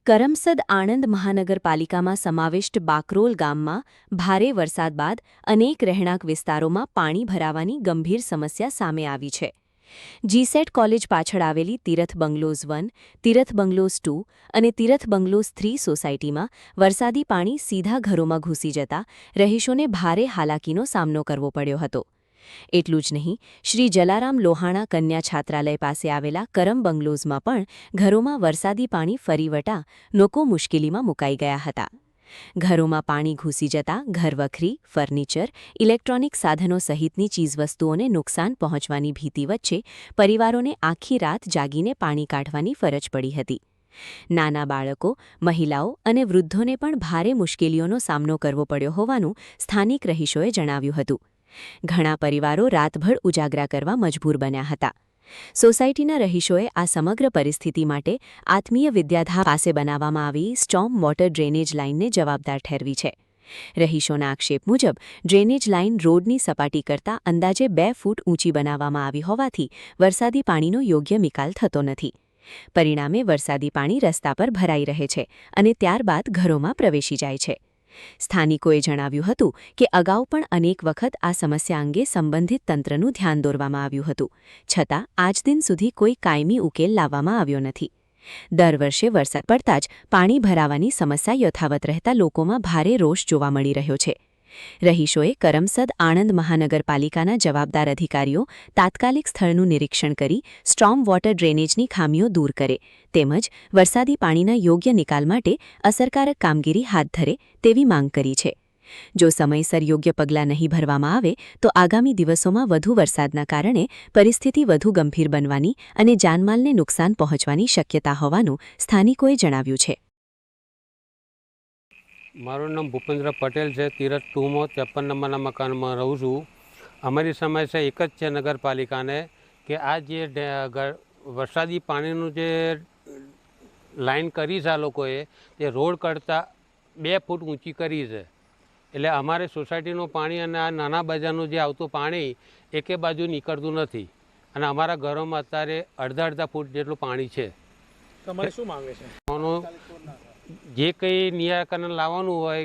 કરમસદ આણંદ મહાનગરપાલિકામાં સમાવિષ્ટ બાકરોલ ગામમાં ભારે વરસાદ બાદ અનેક રહેણાંક વિસ્તારોમાં પાણી ભરાવાની ગંભીર સમસ્યા સામે આવી છે. જીસેટ કોલેજ પાછળ આવેલી તીરથ બંગલોઝ 1, તીરથ બંગલોઝ 2 અને તીરથ બંગલોઝ 3 સોસાયટીમાં વરસાદી પાણી સીધા ઘરોમાં ઘૂસી જતા રહીશોને ભારે હાલાકીનો સામનો કરવો પડ્યો હતો. એટલું જ નહીં, શ્રી જલારામ લોહાણા કન્યા છાત્રાલય પાસે આવેલા કરમ બંગલોઝમાં પણ ઘરોમાં વરસાદી પાણી ફરી વટા લોકો મુશ્કેલીમાં મુકાઈ ગયા હતા. ઘરોમાં પાણી ઘૂસી જતા ઘરવખરી, ફર્નિચર, ઇલેક્ટ્રોનિક સાધનો સહિતની ચીજવસ્તુઓને નુકસાન પહોંચવાની ભીતિ વચ્ચે પરિવારોને આખી રાત જાગીને પાણી કાઢવાની ફરજ પડી હતી. નાના બાળકો, મહિલાઓ અને વૃદ્ધોને પણ ભારે મુશ્કેલીઓનો સામનો કરવો પડ્યો હોવાનું સ્થાનિક રહીશોએ જણાવ્યું હતું. ઘણા પરિવારો રાતભર ઉજાગરા કરવા મજબૂર બન્યા હતા. સોસાયટીના રહીશોએ આ સમગ્ર પરિસ્થિતિ માટે આત્મીય વિદ્યાધામ પાસે બનાવવામાં આવી સ્ટોર્મ વોટર ડ્રેનેજ લાઇનને જવાબદાર ઠેરવી છે. રહીશોના આક્ષેપ મુજબ ડ્રેનેજ લાઇન રોડની સપાટી કરતાં અંદાજે 2 ફૂટ ઊંચી બનાવવામાં આવી હોવાથી વરસાદી પાણીનો યોગ્ય નિકાલ થતો નથી. પરિણામે વરસાદી પાણી રસ્તા પર ભરાઈ રહે છે અને ત્યારબાદ ઘરોમાં પ્રવેશી જાય છે. સ્થાનિકોએ જણાવ્યું હતું કે અગાઉ પણ અનેક વખત આ સમસ્યા અંગે સંબંધિત તંત્રનું ધ્યાન દોરવામાં આવ્યું હતું, છતાં આજ દિન સુધી કોઈ કાયમી ઉકેલ લાવવામાં આવ્યો નથી. દર વર્ષે વરસાદ પડતા જ પાણી ભરાવાની સમસ્યા યથાવત રહેતા લોકોમાં ભારે રોષ જોવા મળી રહ્યો છે. રહીશોએ કરમસદ આણંદ મહાનગરપાલિકાના જવાબદાર અધિકારીઓ તાત્કાલિક સ્થળનું નિરીક્ષણ કરી સ્ટોર્મ વોટર ડ્રેનેજની ખામીઓ દૂર કરે તેમજ વરસાદી પાણીના યોગ્ય નિકાલ માટે અસરકારક કામગીરી હાથ ધરે તેવી માંગ કરી છે. જો સમયસર યોગ્ય પગલાં નહીં ભરવામાં આવે તો આગામી દિવસોમાં વધુ વરસાદના કારણે પરિસ્થિતિ વધુ ગંભીર બનવાની અને જાનમાલને નુકસાન પહોંચવાની શક્યતા હોવાનું સ્થાનિકોએ જણાવ્યું છે. મારું નામ ભૂપેન્દ્ર પટેલ છે. તીરથ 2માં 53 નંબરના મકાનમાં રહું છું. અમારી સમસ્યા એક જ છે નગરપાલિકાને કે આ જે વરસાદી પાણીનું જે લાઈન કરી છે આ લોકોએ તે રોડ કરતાં 2 ફૂટ ઊંચી કરી છે. એટલે અમારે સોસાયટીનું પાણી અને આ નાના બજારનું જે આવતું પાણી એકે બાજુ નીકળતું નથી અને અમારા ઘરોમાં અત્યારે અડધા ફૂટ જેટલું પાણી છે. તમારે શું માંગે છે? જે કંઈ નિરાકરણ લાવવાનું હોય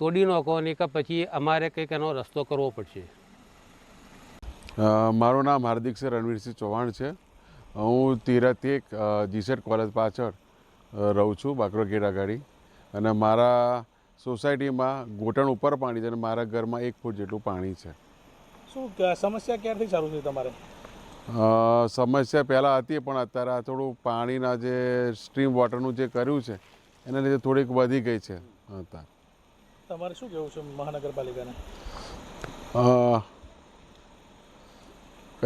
તોડી નાખો અને કે પછી અમારે કંઈક એનો રસ્તો કરવો પડશે. મારું નામ હાર્દિક છે, રણવીરસિંહ ચૌહાણ છે. હું તીરથ 1 જીસેટ કોલેજ પાછળ રહું છું, બાકરો ગેટ આગળ. અને મારા સોસાયટીમાં ઘૂંટણ ઉપર પાણી છે અને મારા ઘરમાં 1 ફૂટ જેટલું પાણી છે. શું સમસ્યા ક્યારથી ચાલુ થઈ તમારે? સમસ્યા પહેલાં હતી પણ અત્યારે આ થોડું પાણીના જે સ્ટ્રીમ વોટરનું જે કર્યું છે એના લીધે થોડીક વધી ગઈ છે. તમારે શું કહેવું છે મહાનગરપાલિકાને?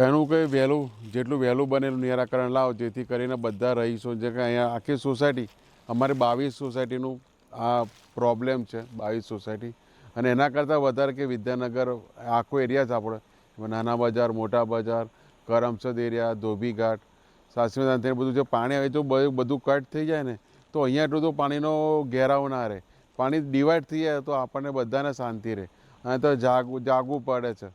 એનું કંઈ જેટલું વહેલું બનેલું નિરાકરણ લાવો જેથી કરીને બધા રહીશો જે કંઈ અહીંયા આખી સોસાયટી અમારે 22 સોસાયટીનું આ પ્રોબ્લેમ છે. 22 સોસાયટી અને એના કરતાં વધારે કે વિદ્યાનગર આખો એરિયા જ આપણે નાના બજાર, મોટા બજાર, કરમસદ એરિયા, ધોબીઘાટ, સાસવીનાથ બધું જે પાણી આવે જો બધું કટ થઈ જાય ને તો અહીંયા એટલું તો પાણીનો ઘેરાવ ના રહે. પાણી ડિવાઈડ થઈ જાય તો આપણને બધાને શાંતિ રહે. અને તો જાગવું પડે છે.